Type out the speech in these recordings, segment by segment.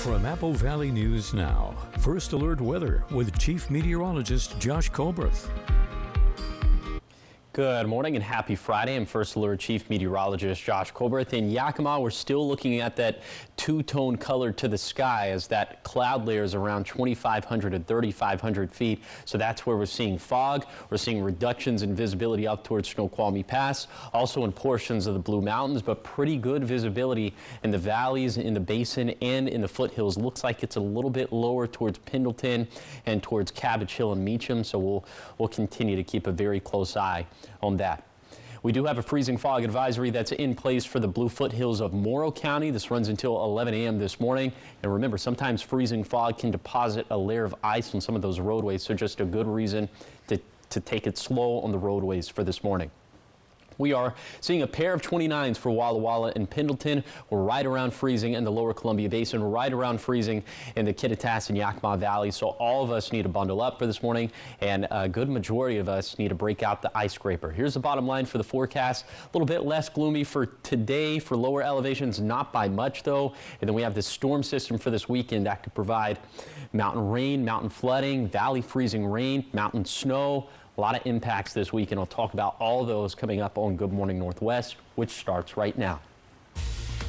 From Apple Valley News Now, First Alert Weather with Chief Meteorologist Josh Colbreth. Good morning and happy Friday. I'm First Alert Chief Meteorologist Josh Colbreth. In Yakima, we're still looking at that two-tone color to the sky as that cloud layer is around 2,500 to 3,500 feet. So that's where we're seeing fog. We're seeing reductions in visibility up towards Snoqualmie Pass, also in portions of the Blue Mountains, but pretty good visibility in the valleys, in the basin, and in the foothills. Looks like it's a little bit lower towards Pendleton and towards Cabbage Hill and Meacham. So we'll continue to keep a very close eye on that. We do have a freezing fog advisory that's in place for the Blue Foothills of Morrow County. This runs until 11 a.m. this morning. And remember, sometimes freezing fog can deposit a layer of ice on some of those roadways, so just a good reason to take it slow on the roadways for this morning. We are seeing a pair of 29s for Walla Walla and Pendleton. We're right around freezing in the lower Columbia Basin. We're right around freezing in the Kittitas and Yakima Valley. So all of us need to bundle up for this morning, and a good majority of us need to break out the ice scraper. Here's the bottom line for the forecast. A little bit less gloomy for today for lower elevations, not by much though. And then we have this storm system for this weekend that could provide mountain rain, mountain flooding, valley freezing rain, mountain snow. A lot of impacts this week, and I'll talk about all those coming up on Good Morning Northwest, which starts right now.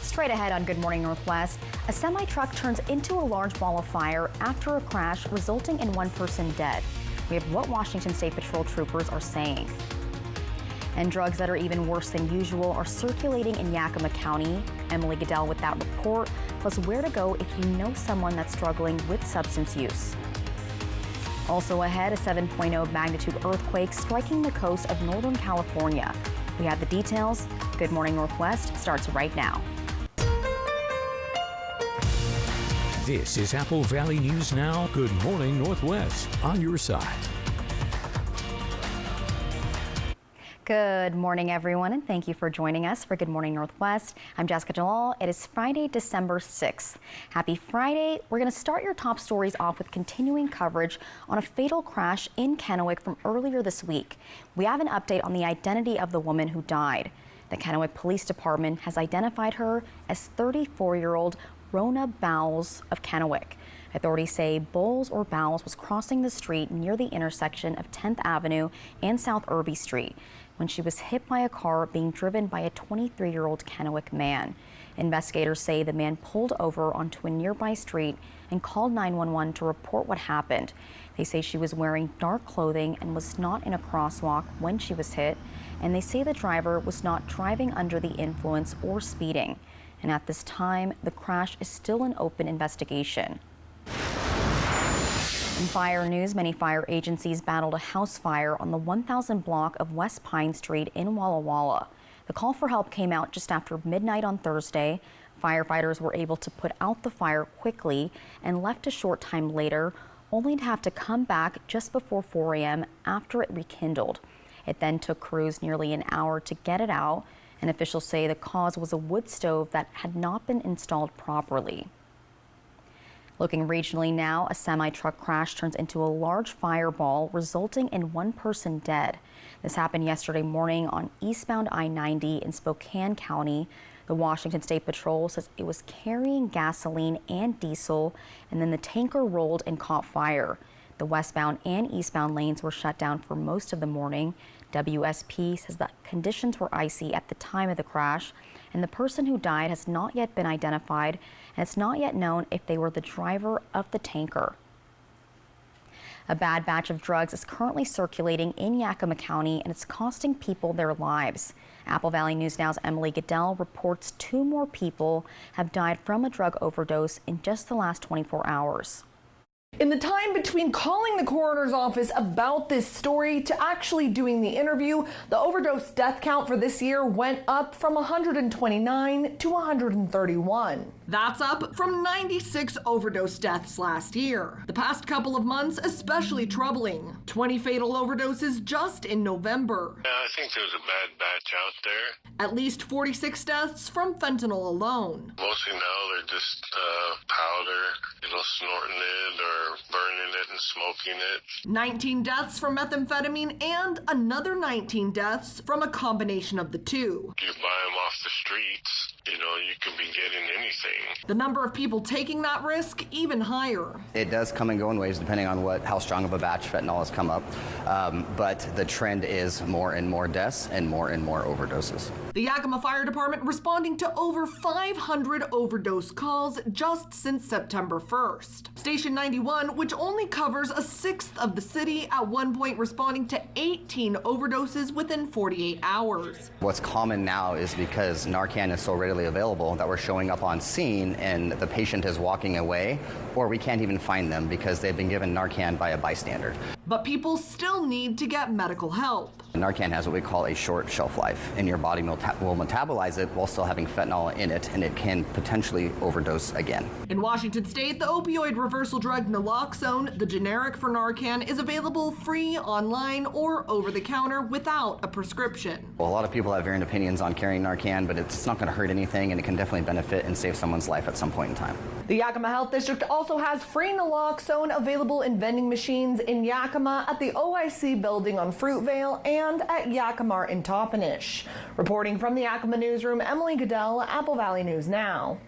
Straight ahead on Good Morning Northwest, a semi-truck turns into a large ball of fire after a crash, resulting in one person dead. We have what Washington State Patrol troopers are saying. And drugs that are even worse than usual are circulating in Yakima County. Emily Goodell with that report, plus where to go if you know someone that's struggling with substance use. Also ahead, a 7.0 magnitude earthquake striking the coast of Northern California. We have the details. Good Morning Northwest starts right now. This is Apple Valley News Now. Good Morning Northwest on your side. Good morning, everyone, and thank you for joining us for Good Morning Northwest. I'm Jessica Jalal. It is Friday, December 6th. Happy Friday. We're going to start your top stories off with continuing coverage on a fatal crash in Kennewick from earlier this week. We have an update on the identity of the woman who died. The Kennewick Police Department has identified her as 34-year-old Rona Bowles of Kennewick. Authorities say Bowles or Bowles was crossing the street near the intersection of 10th Avenue and South Irby Street when she was hit by a car being driven by a 23-year-old Kennewick man. Investigators say the man pulled over onto a nearby street and called 911 to report what happened. They say she was wearing dark clothing and was not in a crosswalk when she was hit, and they say the driver was not driving under the influence or speeding. And at this time, the crash is still an open investigation. In fire news, many fire agencies battled a house fire on the 1000 block of West Pine Street in Walla Walla. The call for help came out just after midnight on Thursday. Firefighters were able to put out the fire quickly and left a short time later, only to have to come back just before 4 a.m. after it rekindled. It then took crews nearly an hour to get it out, and officials say the cause was a wood stove that had not been installed properly. Looking regionally now, a semi-truck crash turns into a large fireball, resulting in one person dead. This happened yesterday morning on eastbound I-90 in Spokane County. The Washington State Patrol says it was carrying gasoline and diesel, and then the tanker rolled and caught fire. The westbound and eastbound lanes were shut down for most of the morning. WSP says that conditions were icy at the time of the crash, and the person who died has not yet been identified, and it's not yet known if they were the driver of the tanker. A bad batch of drugs is currently circulating in Yakima County, and it's costing people their lives. Apple Valley News Now's Emily Goodell reports 2 more people have died from a drug overdose in just the last 24 hours. In the time between calling the coroner's office about this story to actually doing the interview, the overdose death count for this year went up from 129 to 131. That's up from 96 overdose deaths last year. The past couple of months especially troubling. 20 fatal overdoses just in November. Yeah, I think there's a bad batch out there. At least 46 deaths from fentanyl alone. Mostly now they're just powder, snorting it or burning it and smoking it. 19 deaths from methamphetamine and another 19 deaths from a combination of the two. You buy them off the streets, you can be getting anything. The number of people taking that risk even higher. It does come and go in waves depending on how strong of a batch fentanyl has come up, but the trend is more and more deaths and more overdoses. The Yakima Fire Department responding to over 500 overdose calls just since September 1st. Station 91, which only covers a sixth of the city, at one point responding to 18 overdoses within 48 hours. What's common now is because Narcan is so readily available that we're showing up on scene and the patient is walking away, or we can't even find them because they've been given Narcan by a bystander. But people still need to get medical help. Narcan has what we call a short shelf life, and your body will metabolize it while still having fentanyl in it, and it can potentially overdose again. In Washington State, the opioid reversal drug naloxone, the generic for Narcan, is available free online or over the counter without a prescription. Well, a lot of people have varying opinions on carrying Narcan, but it's not going to hurt anything, and it can definitely benefit and save someone's life at some point in time. The Yakima Health District also has free naloxone available in vending machines in Yakima, at the OIC building on Fruitvale, and at Yakima in Toppenish. Reporting from the Yakima newsroom, Emily Goodell, Apple Valley News Now.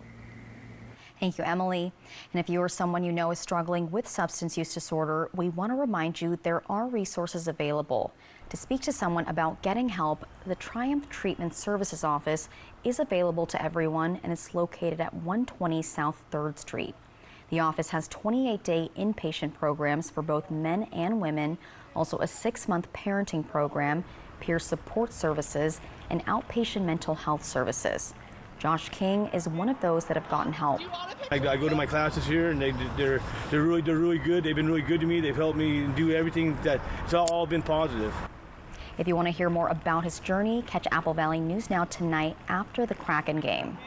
Thank you, Emily. And if you or someone you know is struggling with substance use disorder, we want to remind you there are resources available. To speak to someone about getting help, the Triumph Treatment Services Office is available to everyone, and it's located at 120 South 3rd Street. The office has 28-day inpatient programs for both men and women, also a 6-month parenting program, peer support services, and outpatient mental health services. Josh King is one of those that have gotten help. I go to my classes here, and they're really good. They've been really good to me. They've helped me do everything. It's all been positive. If you want to hear more about his journey, catch Apple Valley News Now tonight after the Kraken game.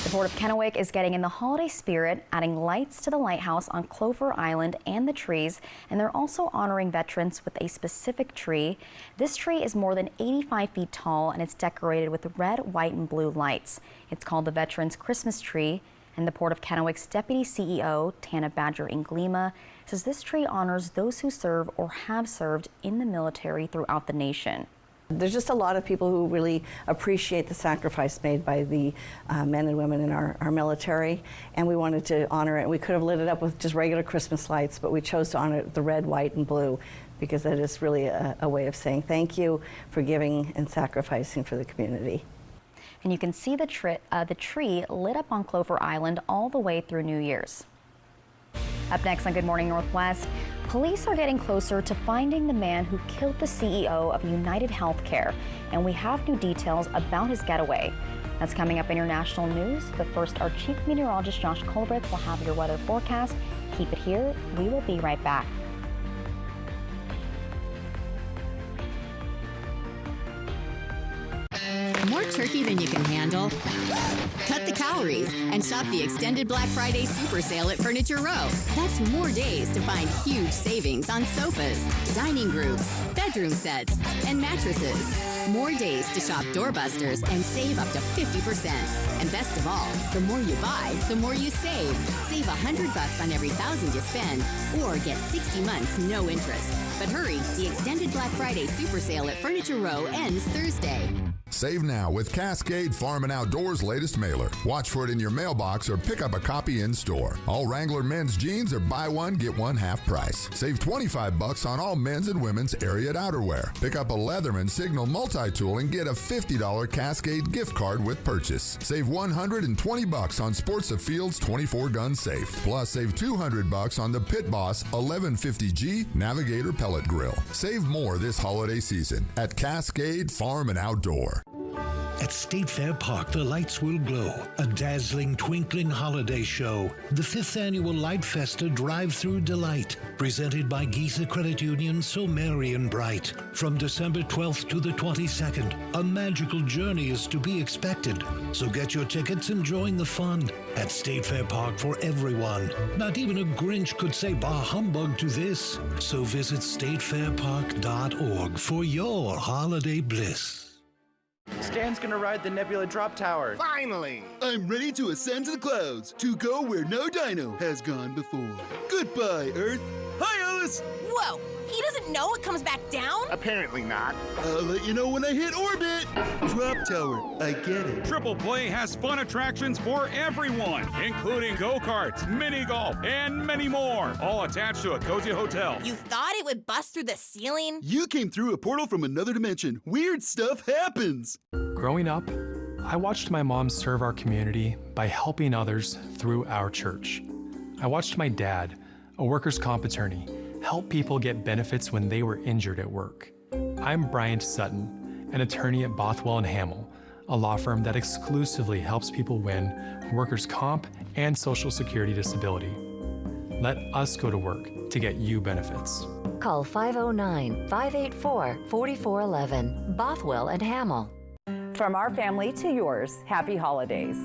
The Port of Kennewick is getting in the holiday spirit, adding lights to the lighthouse on Clover Island and the trees, and they're also honoring veterans with a specific tree. This tree is more than 85 feet tall, and it's decorated with red, white, and blue lights. It's called the Veterans Christmas Tree, and the Port of Kennewick's Deputy CEO, Tana Badger Inglima, says this tree honors those who serve or have served in the military throughout the nation. There's just a lot of people who really appreciate the sacrifice made by the men and women in our military, and we wanted to honor it. We could have lit it up with just regular Christmas lights, but we chose to honor it the red, white, and blue because that is really a way of saying thank you for giving and sacrificing for the community. And you can see the tree lit up on Clover Island all the way through New Year's. Up next on Good Morning Northwest, police are getting closer to finding the man who killed the CEO of United Healthcare, and we have new details about his getaway. That's coming up in your national news, but first, our Chief Meteorologist Josh Colbreth will have your weather forecast. Keep it here. We will be right back. More turkey than you can handle? Cut the calories and shop the extended Black Friday super sale at Furniture Row. That's more days to find huge savings on sofas, dining groups, bedroom sets, and mattresses. More days to shop doorbusters and save up to 50%. And best of all, the more you buy, the more you save. Save $100 on every $1,000 you spend, or get 60 months no interest. But hurry, the extended Black Friday super sale at Furniture Row ends Thursday. Save now with Cascade Farm and Outdoors' latest mailer. Watch for it in your mailbox or pick up a copy in store. All Wrangler men's jeans are buy one, get one half price. Save $25 on all men's and women's Ariat outerwear. Pick up a Leatherman Signal multi-tool and get a $50 Cascade gift card with purchase. Save $120 on Sports Field's 24-gun safe. Plus, save $200 on the Pit Boss 1150G Navigator pellet grill. Save more this holiday season at Cascade Farm and Outdoor. At State Fair Park, the lights will glow. A dazzling, twinkling holiday show. The 5th Annual Light Festa Drive-Through Delight. Presented by Geisa Credit Union, so merry and bright. From December 12th to the 22nd, a magical journey is to be expected. So get your tickets and join the fun. At State Fair Park for everyone. Not even a Grinch could say bah humbug to this. So visit statefairpark.org for your holiday bliss. Stan's gonna ride the Nebula drop tower. Finally! I'm ready to ascend to the clouds, to go where no dino has gone before. Goodbye, Earth. Hi, Alice! Whoa! He doesn't know it comes back down? Apparently not. I'll let you know when I hit orbit. Drop tower, I get it. Triple Play has fun attractions for everyone, including go-karts, mini golf, and many more, all attached to a cozy hotel. You thought it would bust through the ceiling? You came through a portal from another dimension. Weird stuff happens. Growing up, I watched my mom serve our community by helping others through our church. I watched my dad, a workers' comp attorney, help people get benefits when they were injured at work. I'm Bryant Sutton, an attorney at Bothwell & Hamel, a law firm that exclusively helps people win workers' comp and Social Security disability. Let us go to work to get you benefits. Call 509-584-4411, Bothwell & Hamel. From our family to yours, happy holidays.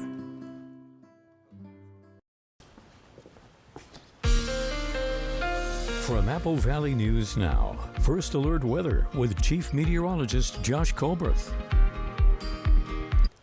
From Apple Valley News Now, First Alert Weather with Chief Meteorologist Josh Colbreth.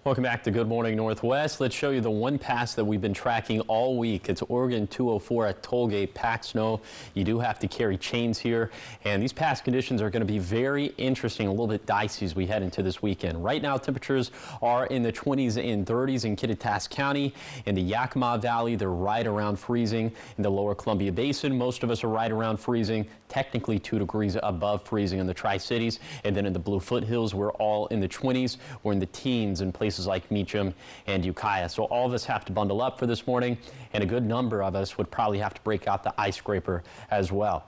Welcome back to Good Morning Northwest. Let's show you the one pass that we've been tracking all week. It's Oregon 204 at Tollgate. Packed snow. You do have to carry chains here. And these pass conditions are going to be very interesting, a little bit dicey as we head into this weekend. Right now, temperatures are in the 20s and 30s in Kittitas County. In the Yakima Valley, they're right around freezing. In the lower Columbia Basin, most of us are right around freezing, technically 2 degrees above freezing in the Tri-Cities. And then in the Blue Foothills, we're all in the 20s. We're in the teens in places like Meacham and Ukiah. So all of us have to bundle up for this morning, and a good number of us would probably have to break out the ice scraper as well.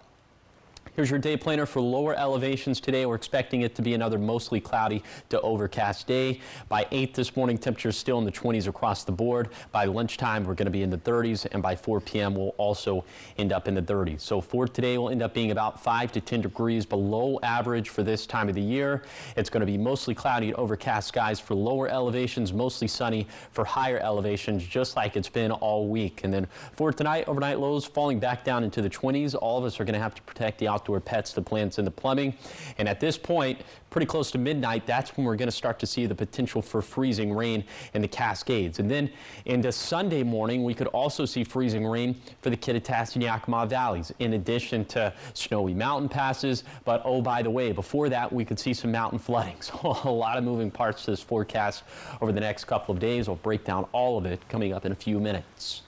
Here's your day planner for lower elevations today. We're expecting it to be another mostly cloudy to overcast day. By 8 this morning, temperatures still in the 20s across the board. By lunchtime, we're going to be in the 30s, and by 4 p.m., we'll also end up in the 30s. So for today, we'll end up being about 5 to 10 degrees below average for this time of the year. It's going to be mostly cloudy and overcast skies for lower elevations, mostly sunny for higher elevations, just like it's been all week. And then for tonight, overnight lows falling back down into the 20s. All of us are going to have to protect the outdoor pets, the plants, and the plumbing. And at this point, pretty close to midnight, that's when we're going to start to see the potential for freezing rain in the Cascades. And then into Sunday morning, we could also see freezing rain for the Kittitas and Yakima valleys, in addition to snowy mountain passes. But oh, by the way, before that, we could see some mountain flooding. So a lot of moving parts to this forecast over the next couple of days. We'll break down all of it coming up in a few minutes.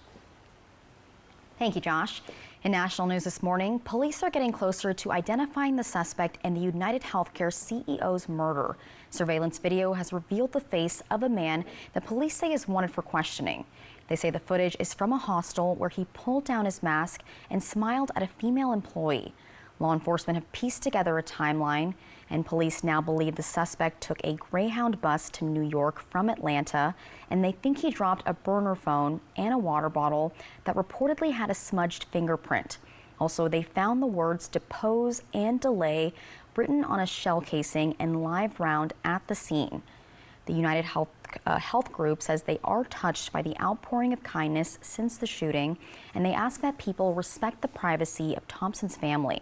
Thank you, Josh. In national news this morning, police are getting closer to identifying the suspect in the United Healthcare CEO's murder. Surveillance video has revealed the face of a man that police say is wanted for questioning. They say the footage is from a hostel where he pulled down his mask and smiled at a female employee. Law enforcement have pieced together a timeline, and police now believe the suspect took a Greyhound bus to New York from Atlanta, and they think he dropped a burner phone and a water bottle that reportedly had a smudged fingerprint. Also, they found the words "depose" and "delay" written on a shell casing and live round at the scene. The United Health Group says they are touched by the outpouring of kindness since the shooting, and they ask that people respect the privacy of Thompson's family.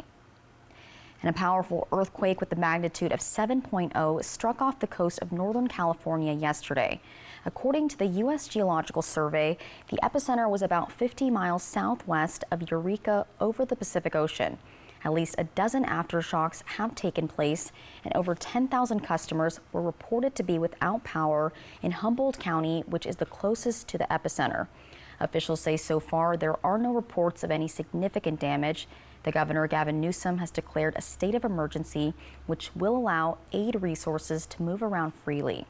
And a powerful earthquake with the magnitude of 7.0 struck off the coast of Northern California yesterday. According to the U.S. Geological Survey, the epicenter was about 50 miles southwest of Eureka over the Pacific Ocean. At least a dozen aftershocks have taken place, and over 10,000 customers were reported to be without power in Humboldt County, which is the closest to the epicenter. Officials say so far there are no reports of any significant damage. The governor, Gavin Newsom, has declared a state of emergency, which will allow aid resources to move around freely.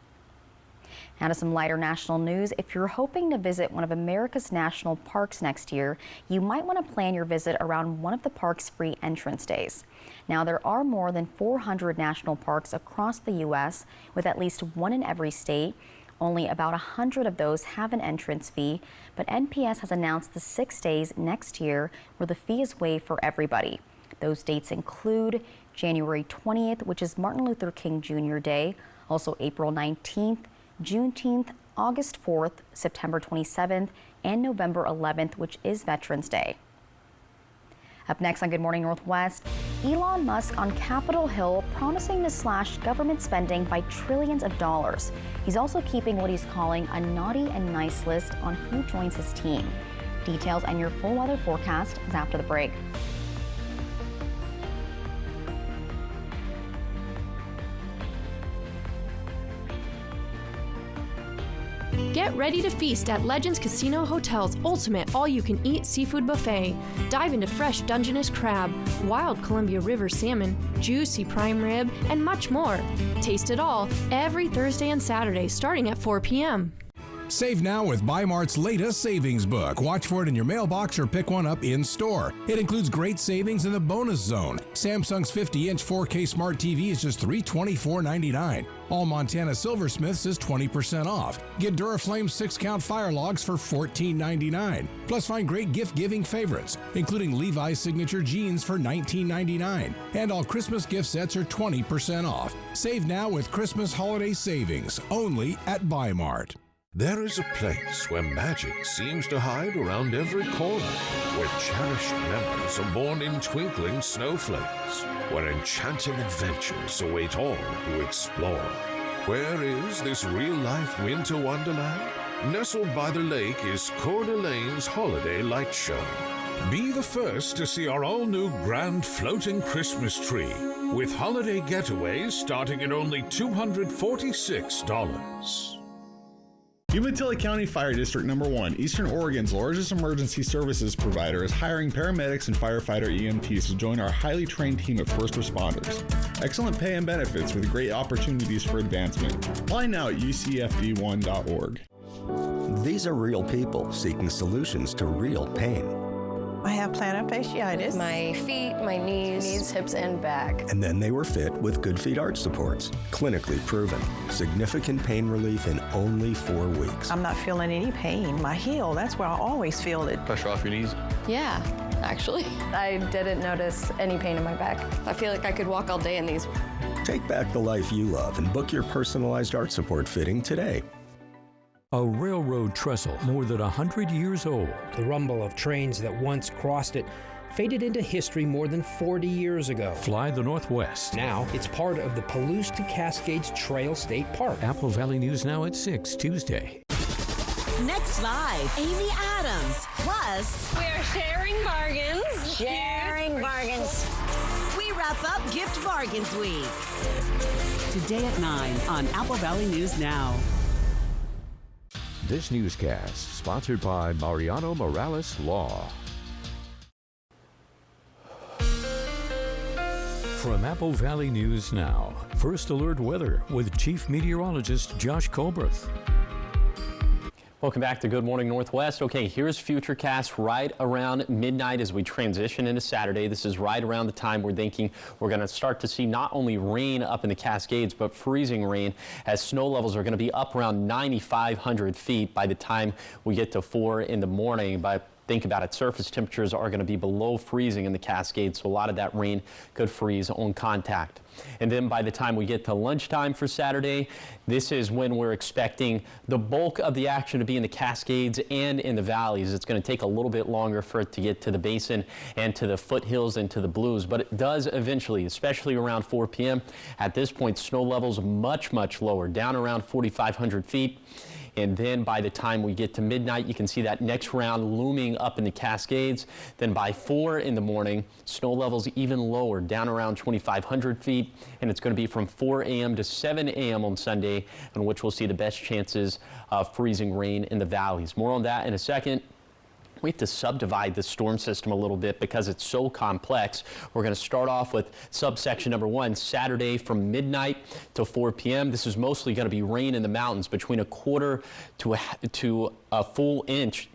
Now to some lighter national news. If you're hoping to visit one of America's national parks next year, you might want to plan your visit around one of the park's free entrance days. Now, there are more than 400 national parks across the U.S., with at least one in every state. Only about 100 of those have an entrance fee, but NPS has announced the 6 days next year where the fee is waived for everybody. Those dates include January 20th, which is Martin Luther King Jr. Day, also April 19th, Juneteenth, August 4th, September 27th, and November 11th, which is Veterans Day. Up next on Good Morning Northwest, Elon Musk on Capitol Hill promising to slash government spending by trillions of dollars. He's also keeping what he's calling a naughty and nice list on who joins his team. Details and your full weather forecast is after the break. Get ready to feast at Legends Casino Hotel's ultimate all-you-can-eat seafood buffet. Dive into fresh Dungeness crab, wild Columbia River salmon, juicy prime rib, and much more. Taste it all every Thursday and Saturday starting at 4 p.m. Save now with Bi-Mart's latest savings book. Watch for it in your mailbox or pick one up in store. It includes great savings in the bonus zone. Samsung's 50-inch 4K smart TV is just $324.99. All Montana Silversmiths is 20% off. Get Duraflame 6-count fire logs for $14.99. Plus find great gift-giving favorites, including Levi's signature jeans for $19.99. And all Christmas gift sets are 20% off. Save now with Christmas holiday savings, only at Bi-Mart. There is a place where magic seems to hide around every corner, where cherished memories are born in twinkling snowflakes, where enchanting adventures await all who explore. Where is this real-life winter wonderland? Nestled by the lake is Coeur d'Alene's Holiday Light Show. Be the first to see our all-new grand floating Christmas tree, with holiday getaways starting at only $246. Umatilla County Fire District No. 1, Eastern Oregon's largest emergency services provider, is hiring paramedics and firefighter EMTs to join our highly trained team of first responders. Excellent pay and benefits with great opportunities for advancement. Apply now at ucfd1.org. These are real people seeking solutions to real pain. I have plantar fasciitis. My feet, my knees, hips, and back. And then they were fit with Good Feet arch supports. Clinically proven. Significant pain relief in only 4 weeks. I'm not feeling any pain. My heel, that's where I always feel it. Pressure off your knees? Yeah, actually. I didn't notice any pain in my back. I feel like I could walk all day in these. Take back the life you love and book your personalized arch support fitting today. A railroad trestle more than 100 years old. The rumble of trains that once crossed it faded into history more than 40 years ago. Fly the Northwest. Now it's part of the Palouse to Cascades Trail State Park. Apple Valley News Now at 6 Tuesday. Next live, Amy Adams. Plus, we're sharing bargains. Sharing bargains. We wrap up Gift Bargains Week. Today at 9 on Apple Valley News Now. This newscast sponsored by Mariano Morales Law. From Apple Valley News Now, First Alert Weather with Chief Meteorologist Josh Colberth. Welcome back to Good Morning Northwest. Okay, here's Futurecast right around midnight as we transition into Saturday. This is right around the time we're thinking we're going to start to see not only rain up in the Cascades, but freezing rain as snow levels are going to be up around 9,500 feet by the time we get to 4 in the morning. Think about it, surface temperatures are going to be below freezing in the Cascades, so a lot of that rain could freeze on contact. And then by the time we get to lunchtime for Saturday, this is when we're expecting the bulk of the action to be in the Cascades and in the valleys. It's going to take a little bit longer for it to get to the basin and to the foothills and to the blues, but it does eventually, especially around 4 p.m. At this point, snow levels much, much lower, down around 4,500 feet. And then by the time we get to midnight, you can see that next round looming up in the Cascades. Then by 4 in the morning, snow levels even lower, down around 2,500 feet. And it's going to be from 4 a.m. to 7 a.m. on Sunday, in which we'll see the best chances of freezing rain in the valleys. More on that in a second. We have to subdivide the storm system a little bit because it's so complex. We're going to start off with subsection number 1, Saturday from midnight to 4 p.m. This is mostly going to be rain in the mountains between a quarter to a full inch,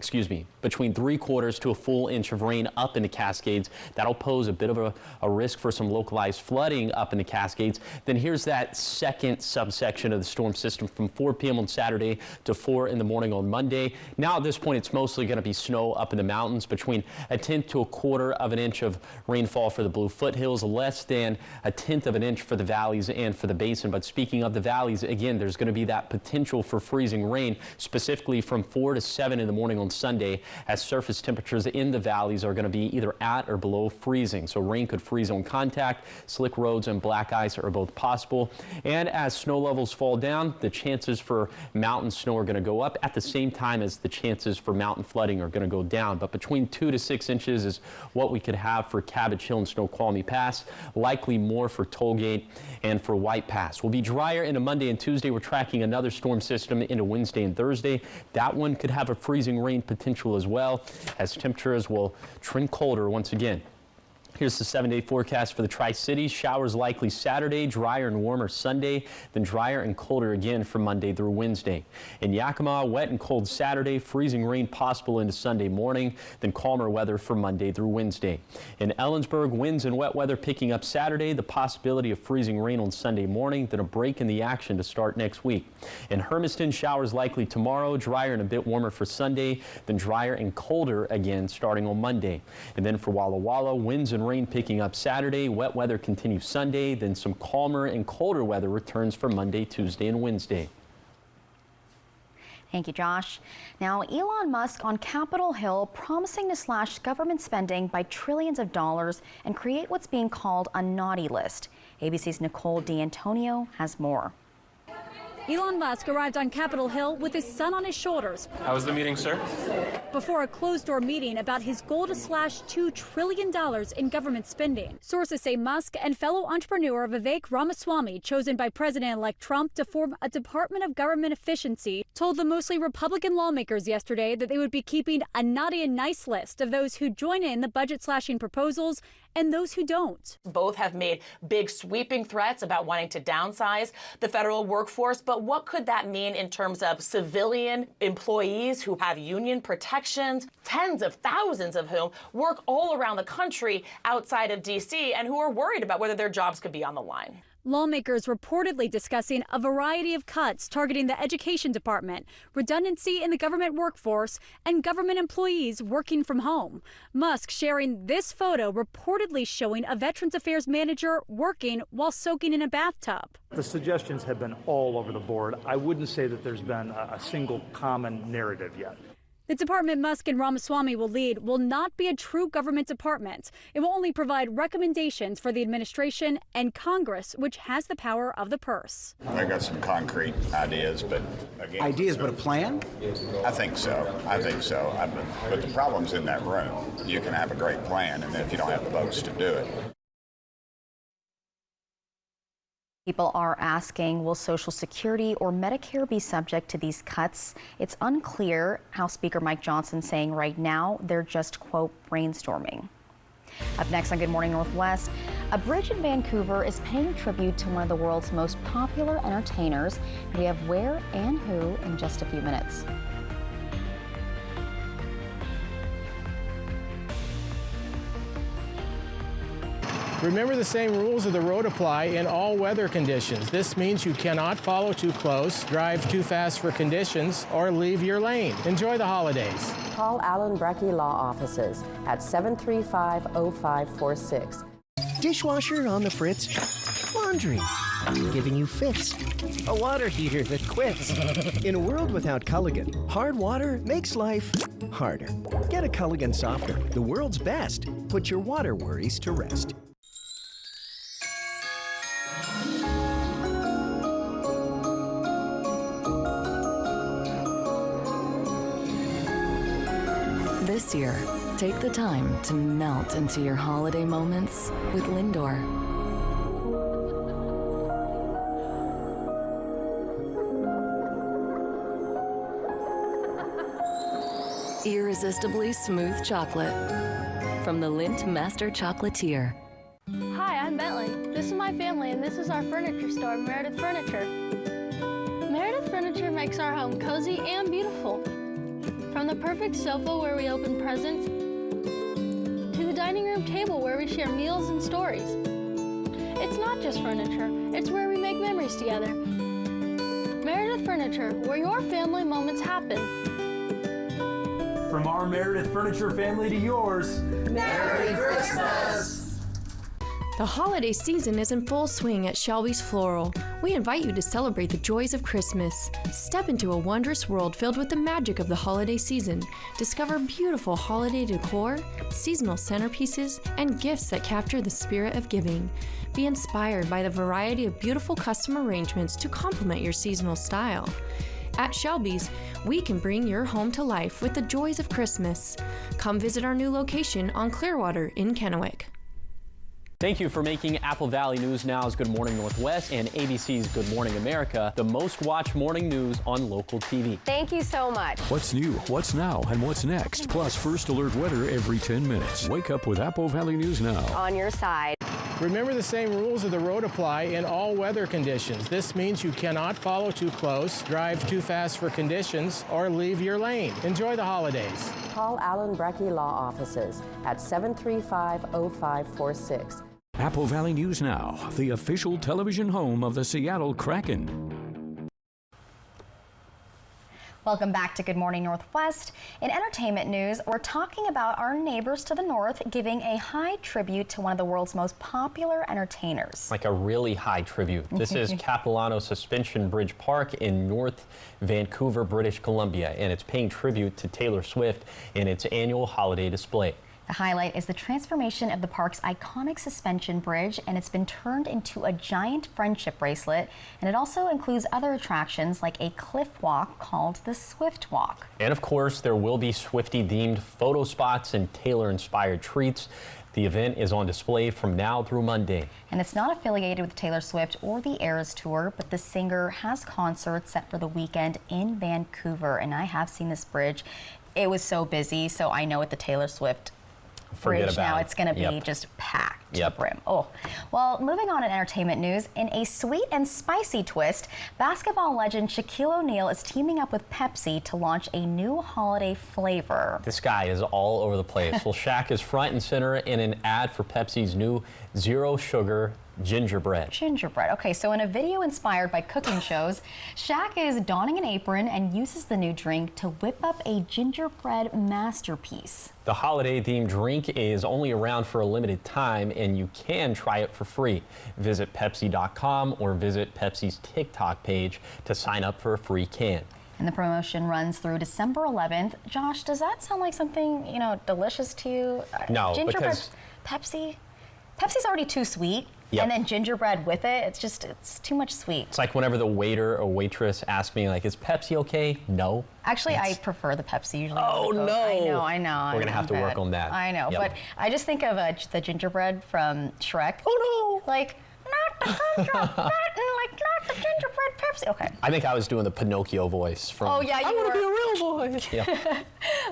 between 3/4 to a full inch of rain up in the Cascades. That'll pose a bit of a risk for some localized flooding up in the Cascades. Then here's that second subsection of the storm system from 4 p.m. on Saturday to 4 in the morning on Monday. Now at this point, it's mostly going to be snow up in the mountains, between 1/10 to 1/4 of an inch of rainfall for the Blue Foothills, less than 1/10 of an inch for the valleys and for the basin. But speaking of the valleys, again, there's going to be that potential for freezing rain, specifically from 4 4 to 7 in the morning on Sunday, as surface temperatures in the valleys are going to be either at or below freezing. So rain could freeze on contact. Slick roads and black ice are both possible. And as snow levels fall down, the chances for mountain snow are going to go up at the same time as the chances for mountain flooding are going to go down. But between 2 to 6 inches is what we could have for Cabbage Hill and Snoqualmie Pass, likely more for Tollgate and for White Pass. We'll be drier into Monday and Tuesday. We're tracking another storm system into Wednesday and Thursday. That one could have a freezing rain potential as well, as temperatures will trend colder once again. Here's the 7-day forecast for the Tri-Cities. Showers likely Saturday, drier and warmer Sunday, then drier and colder again from Monday through Wednesday. In Yakima, wet and cold Saturday, freezing rain possible into Sunday morning, then calmer weather for Monday through Wednesday. In Ellensburg, winds and wet weather picking up Saturday, the possibility of freezing rain on Sunday morning, then a break in the action to start next week. In Hermiston, showers likely tomorrow, drier and a bit warmer for Sunday, then drier and colder again starting on Monday. And then for Walla Walla, winds and rain picking up Saturday, wet weather continues Sunday, then some calmer and colder weather returns for Monday, Tuesday, and Wednesday. Thank you, Josh. Now, Elon Musk on Capitol Hill promising to slash government spending by trillions of dollars and create what's being called a naughty list. ABC's Nicole D'Antonio has more. Elon Musk arrived on Capitol Hill with his son on his shoulders. How was the meeting, sir? Before a closed-door meeting about his goal to slash $2 trillion in government spending. Sources say Musk and fellow entrepreneur Vivek Ramaswamy, chosen by President-elect Trump to form a Department of Government Efficiency, told the mostly Republican lawmakers yesterday that they would be keeping a naughty and nice list of those who join in the budget-slashing proposals and those who don't. Both have made big sweeping threats about wanting to downsize the federal workforce, but what could that mean in terms of civilian employees who have union protections, tens of thousands of whom work all around the country outside of D.C. and who are worried about whether their jobs could be on the line? Lawmakers reportedly discussing a variety of cuts targeting the education department, redundancy in the government workforce, and government employees working from home. Musk sharing this photo reportedly showing a Veterans Affairs manager working while soaking in a bathtub. The suggestions have been all over the board. I wouldn't say that there's been a single common narrative yet. The department Musk and Ramaswamy will lead will not be a true government department. It will only provide recommendations for the administration and Congress, which has the power of the purse. I got some concrete ideas, but again... Ideas, but a plan? I think so. But the problem's in that room. You can have a great plan, and then if you don't have the votes to do it. People are asking, will Social Security or Medicare be subject to these cuts? It's unclear. House Speaker Mike Johnson saying right now they're just, quote, brainstorming. Up next on Good Morning Northwest, a bridge in Vancouver is paying tribute to one of the world's most popular entertainers. We have where and who in just a few minutes. Remember, the same rules of the road apply in all weather conditions. This means you cannot follow too close, drive too fast for conditions, or leave your lane. Enjoy the holidays. Call Allen Brecky Law Offices at 735-0546. Dishwasher on the fritz? Laundry giving you fits. A water heater that quits. In a world without Culligan, hard water makes life harder. Get a Culligan softener, the world's best. Put your water worries to rest. This year, take the time to melt into your holiday moments with Lindor. Irresistibly smooth chocolate from the Lindt Master Chocolatier. Hi, I'm Bentley. This is my family, and this is our furniture store, Meredith Furniture. Meredith Furniture makes our home cozy and beautiful. From the perfect sofa where we open presents, to the dining room table where we share meals and stories. It's not just furniture, it's where we make memories together. Meredith Furniture, where your family moments happen. From our Meredith Furniture family to yours, Merry Christmas! The holiday season is in full swing at Shelby's Floral. We invite you to celebrate the joys of Christmas. Step into a wondrous world filled with the magic of the holiday season. Discover beautiful holiday decor, seasonal centerpieces, and gifts that capture the spirit of giving. Be inspired by the variety of beautiful custom arrangements to complement your seasonal style. At Shelby's, we can bring your home to life with the joys of Christmas. Come visit our new location on Clearwater in Kennewick. Thank you for making Apple Valley News Now's Good Morning Northwest and ABC's Good Morning America the most watched morning news on local TV. Thank you so much. What's new, what's now, and what's next? Plus first alert weather every 10 minutes. Wake up with Apple Valley News Now. On your side. Remember, the same rules of the road apply in all weather conditions. This means you cannot follow too close, drive too fast for conditions, or leave your lane. Enjoy the holidays. Call Allen Brecky Law Offices at 735-0546. Apple Valley News Now, the official television home of the Seattle Kraken. Welcome back to Good Morning Northwest. In entertainment news, we're talking about our neighbors to the north giving a high tribute to one of the world's most popular entertainers. Like a really high tribute. This is Capilano Suspension Bridge Park in North Vancouver, British Columbia, and it's paying tribute to Taylor Swift in its annual holiday display. The highlight is the transformation of the park's iconic suspension bridge, and it's been turned into a giant friendship bracelet. And it also includes other attractions like a cliff walk called the Swift Walk. And of course, there will be Swiftie-themed photo spots and Taylor-inspired treats. The event is on display from now through Monday. And it's not affiliated with Taylor Swift or the Eras Tour, but the singer has concerts set for the weekend in Vancouver. And I have seen this bridge. It was so busy, so I know at the Taylor Swift bridge now it's going to be just packed to the brim. Oh, well, moving on in entertainment news, in a sweet and spicy twist, basketball legend Shaquille O'Neal is teaming up with Pepsi to launch a new holiday flavor. This guy is all over the place. Well, Shaq is front and center in an ad for Pepsi's new zero sugar gingerbread. Gingerbread. Okay, so in a video inspired by cooking shows, Shaq is donning an apron and uses the new drink to whip up a gingerbread masterpiece. The holiday-themed drink is only around for a limited time, and you can try it for free. Visit Pepsi.com or visit Pepsi's TikTok page to sign up for a free can. And the promotion runs through December 11th. Josh, does that sound like something, you know, delicious to you? No, gingerbread, because Pepsi's already too sweet. Yep. And then gingerbread with it, it's too much sweet. It's like whenever the waiter or waitress asks me, like, is Pepsi okay? No. Actually, I prefer the Pepsi usually. Oh, no. I know. We're going to have to work on that. I know, Yep. but I just think of the gingerbread from Shrek. Oh, no. Like, not the gumdrop, not the gingerbread Pepsi. Okay. I think I was doing the Pinocchio voice from Oh, yeah, you I want were. to be a real boy. Yeah.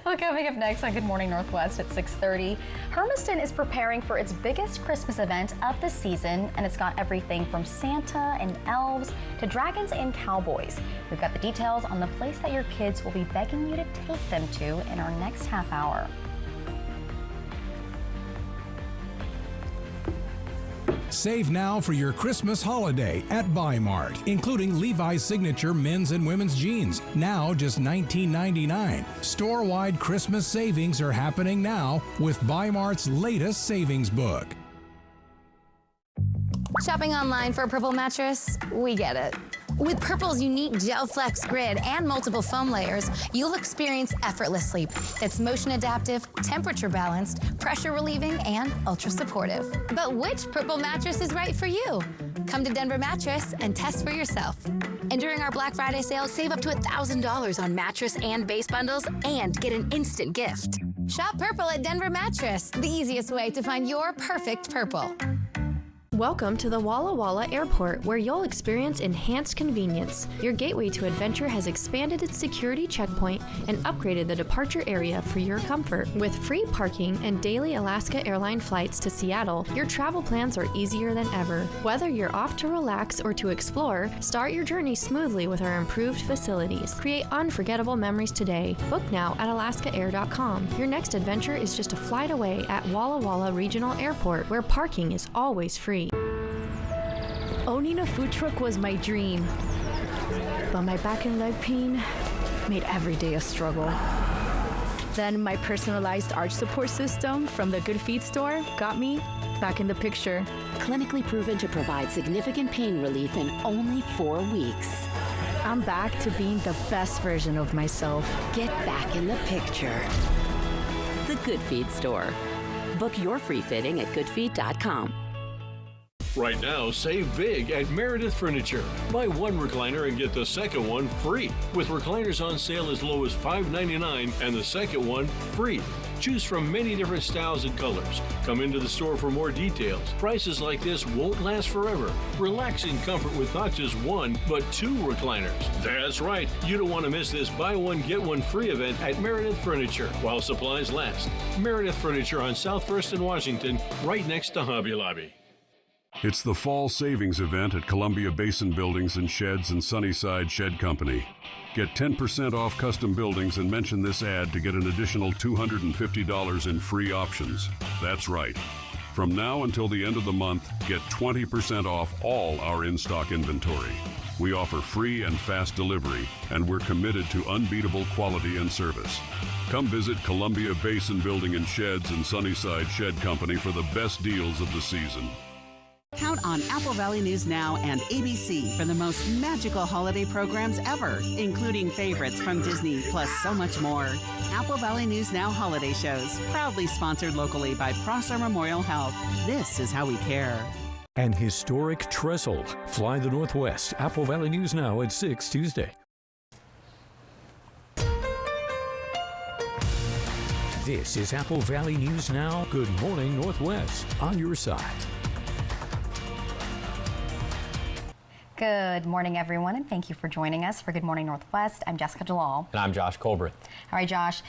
Well, coming up next on Good Morning Northwest at 6:30, Hermiston is preparing for its biggest Christmas event of the season, and it's got everything from Santa and elves to dragons and cowboys. We've got the details on the place that your kids will be begging you to take them to in our next half hour. Save now for your Christmas holiday at Bi-Mart, including Levi's signature men's and women's jeans, now just $19.99. Store-wide Christmas savings are happening now with Bi-Mart's latest savings book. Shopping online for a Purple mattress? We get it. With Purple's unique Gel Flex grid and multiple foam layers, you'll experience effortless sleep that's motion adaptive, temperature balanced, pressure relieving, and ultra supportive. But which Purple mattress is right for you? Come to Denver Mattress and test for yourself. And during our Black Friday sale, save up to $1,000 on mattress and base bundles and get an instant gift. Shop Purple at Denver Mattress, the easiest way to find your perfect Purple. Welcome to the Walla Walla Airport, where you'll experience enhanced convenience. Your gateway to adventure has expanded its security checkpoint and upgraded the departure area for your comfort. With free parking and daily Alaska Airline flights to Seattle, your travel plans are easier than ever. Whether you're off to relax or to explore, start your journey smoothly with our improved facilities. Create unforgettable memories today. Book now at alaskaair.com. Your next adventure is just a flight away at Walla Walla Regional Airport, where parking is always free. Owning a food truck was my dream, but my back and leg pain made every day a struggle. Then my personalized arch support system from the Good Feet store got me back in the picture. Clinically proven to provide significant pain relief in only 4 weeks. I'm back to being the best version of myself. Get back in the picture. The Good Feet store. Book your free fitting at goodfeet.com. Right now, save big at Meredith Furniture. Buy one recliner and get the second one free. With recliners on sale as low as $5.99 and the second one free. Choose from many different styles and colors. Come into the store for more details. Prices like this won't last forever. Relax in comfort with not just one, but 2 recliners. That's right. You don't want to miss this buy one, get one free event at Meredith Furniture while supplies last. Meredith Furniture on South First in Washington, right next to Hobby Lobby. It's the fall savings event at Columbia Basin Buildings and Sheds and Sunnyside Shed Company. Get 10% off custom buildings and mention this ad to get an additional $250 in free options. That's right. From now until the end of the month, get 20% off all our in-stock inventory. We offer free and fast delivery, and we're committed to unbeatable quality and service. Come visit Columbia Basin Building and Sheds and Sunnyside Shed Company for the best deals of the season. Count on Apple Valley News Now and ABC for the most magical holiday programs ever, including favorites from Disney, plus so much more. Apple Valley News Now holiday shows, proudly sponsored locally by Prosser Memorial Health. This is how we care. An historic trestle. Fly the Northwest. Apple Valley News Now at 6 Tuesday. This is Apple Valley News Now. Good morning, Northwest. On your side. Good morning, everyone, and thank you for joining us for Good Morning Northwest. I'm Jessica Jalal. And I'm Josh Colbert. All right, Josh,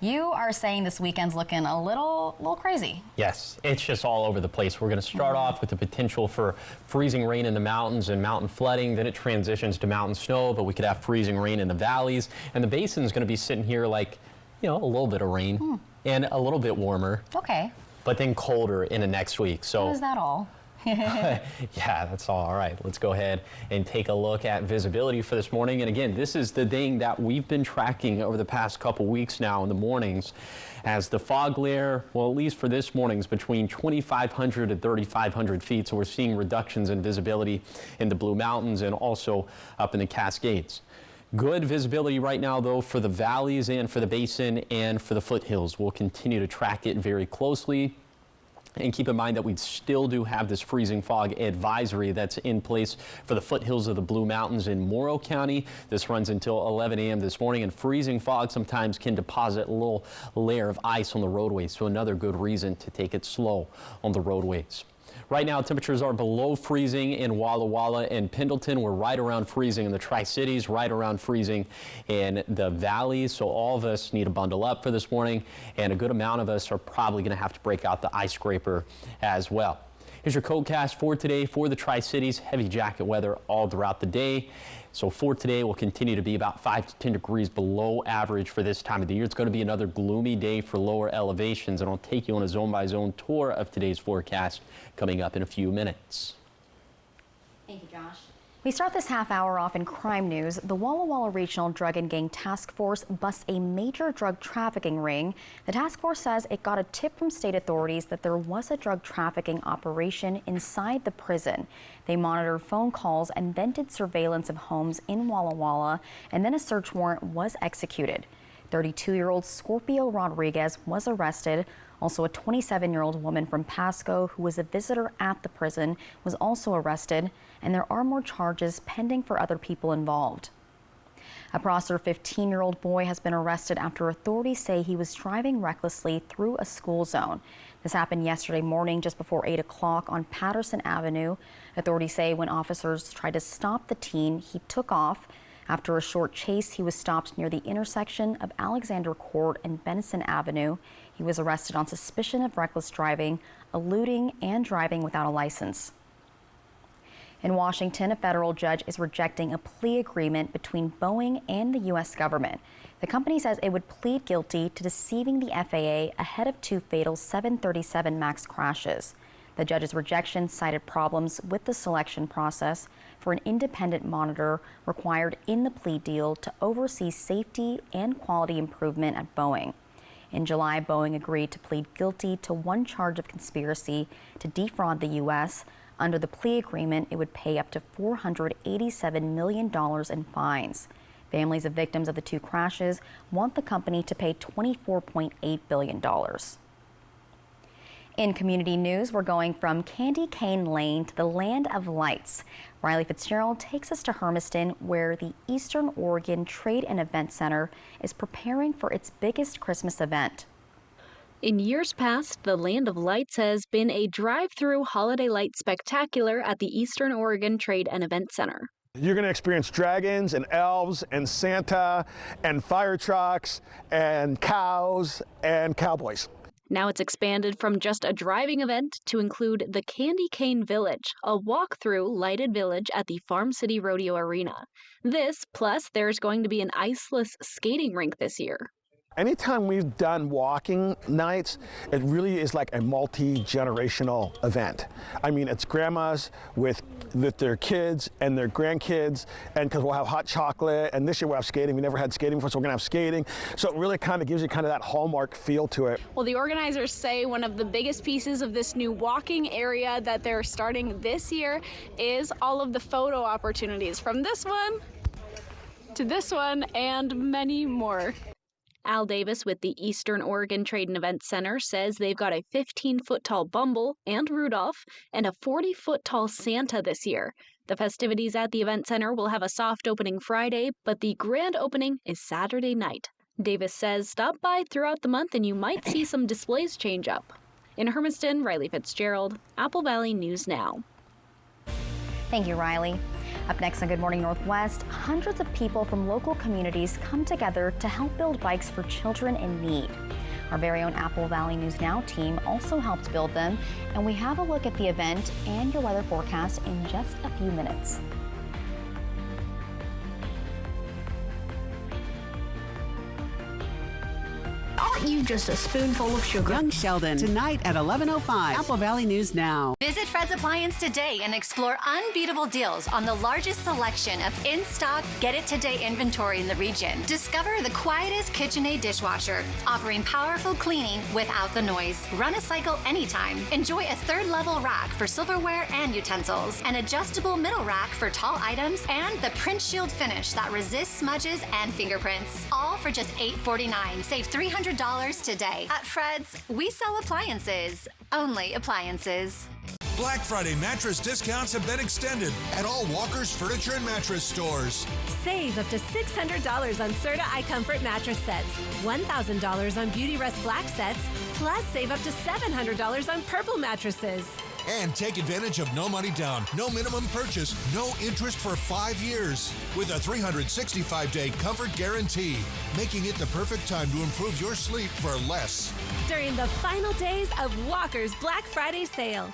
you are saying this weekend's looking a little crazy. Yes, it's just all over the place. We're going to start off with the potential for freezing rain in the mountains and mountain flooding. Then it transitions to mountain snow, but we could have freezing rain in the valleys. And the basin's going to be sitting here like, a little bit of rain and a little bit warmer. Okay. But then colder in the next week. So is that all? Yeah, that's all right. Let's go ahead and take a look at visibility for this morning. And again, this is the thing that we've been tracking over the past couple weeks now in the mornings as the fog layer, well, at least for this morning, is between 2,500 and 3,500 feet. So we're seeing reductions in visibility in the Blue Mountains and also up in the Cascades. Good visibility right now, though, for the valleys and for the basin and for the foothills. We'll continue to track it very closely. And keep in mind that we still do have this freezing fog advisory that's in place for the foothills of the Blue Mountains in Morrow County. This runs until 11 a.m. this morning, and freezing fog sometimes can deposit a little layer of ice on the roadways, so another good reason to take it slow on the roadways. Right now, temperatures are below freezing in Walla Walla and Pendleton. We're right around freezing in the Tri-Cities, right around freezing in the valleys. So all of us need to bundle up for this morning, and a good amount of us are probably going to have to break out the ice scraper as well. Here's your coatcast for today for the Tri-Cities. Heavy jacket weather all throughout the day. So for today, we'll continue to be about 5 to 10 degrees below average for this time of the year. It's going to be another gloomy day for lower elevations, and I'll take you on a zone-by-zone tour of today's forecast coming up in a few minutes. Thank you, Josh. We start this half hour off in crime news. The Walla Walla Regional Drug and Gang Task Force busts a major drug trafficking ring. The task force says it got a tip from state authorities that there was a drug trafficking operation inside the prison. They monitored phone calls and then did surveillance of homes in Walla Walla, and then a search warrant was executed. 32-year-old Scorpio Rodriguez was arrested. Also, a 27-year-old woman from Pasco who was a visitor at the prison was also arrested, and there are more charges pending for other people involved. A Prosser 15-year-old boy has been arrested after authorities say he was driving recklessly through a school zone. This happened yesterday morning just before 8 o'clock on Patterson Avenue. Authorities say when officers tried to stop the teen, he took off. After a short chase, he was stopped near the intersection of Alexander Court and Benson Avenue. He was arrested on suspicion of reckless driving, eluding, and driving without a license. In Washington, a federal judge is rejecting a plea agreement between Boeing and the U.S. government. The company says it would plead guilty to deceiving the FAA ahead of 2 fatal 737 MAX crashes. The judge's rejection cited problems with the selection process for an independent monitor required in the plea deal to oversee safety and quality improvement at Boeing. In July, Boeing agreed to plead guilty to one charge of conspiracy to defraud the U.S. Under the plea agreement, it would pay up to $487 million in fines. Families of victims of the two crashes want the company to pay $24.8 billion. In community news, we're going from Candy Cane Lane to the Land of Lights. Riley Fitzgerald takes us to Hermiston, where the Eastern Oregon Trade and Event Center is preparing for its biggest Christmas event. In years past, the Land of Lights has been a drive-through holiday light spectacular at the Eastern Oregon Trade and Event Center. You're going to experience dragons and elves and Santa and fire trucks and cows and cowboys. Now it's expanded from just a driving event to include the Candy Cane Village, a walk-through lighted village at the Farm City Rodeo Arena. This, plus there's going to be an iceless skating rink this year. Anytime we've done walking nights, it really is like a multi-generational event. I mean, it's grandmas with their kids and their grandkids, and because we'll have hot chocolate, and this year we'll have skating. We never had skating before, so we're gonna have skating. So it really kind of gives you kind of that Hallmark feel to it. Well, the organizers say one of the biggest pieces of this new walking area that they're starting this year is all of the photo opportunities, from this one to this one and many more. Al Davis with the Eastern Oregon Trade and Event Center says they've got a 15-foot-tall Bumble and Rudolph and a 40-foot-tall Santa this year. The festivities at the event center will have a soft opening Friday, but the grand opening is Saturday night. Davis says stop by throughout the month and you might see some displays change up. In Hermiston, Riley Fitzgerald, Apple Valley News Now. Thank you, Riley. Up next on Good Morning Northwest, hundreds of people from local communities come together to help build bikes for children in need. Our very own Apple Valley News Now team also helped build them, and we have a look at the event and your weather forecast in just a few minutes. Aren't you just a spoonful of sugar? Young Sheldon, tonight at 11:05. Apple Valley News Now. Visit Fred's Appliance today and explore unbeatable deals on the largest selection of in-stock, get-it-today inventory in the region. Discover the quietest KitchenAid dishwasher, offering powerful cleaning without the noise. Run a cycle anytime. Enjoy a third-level rack for silverware and utensils, an adjustable middle rack for tall items, and the Print Shield finish that resists smudges and fingerprints. All for just $849. Save $300 today. At Fred's, we sell appliances. Only appliances. Black Friday mattress discounts have been extended at all Walker's Furniture and Mattress stores. Save up to $600 on Serta iComfort mattress sets, $1,000 on Beautyrest Black sets, plus save up to $700 on Purple mattresses. And take advantage of no money down, no minimum purchase, no interest for 5 years with a 365-day comfort guarantee, making it the perfect time to improve your sleep for less. During the final days of Walker's Black Friday sale.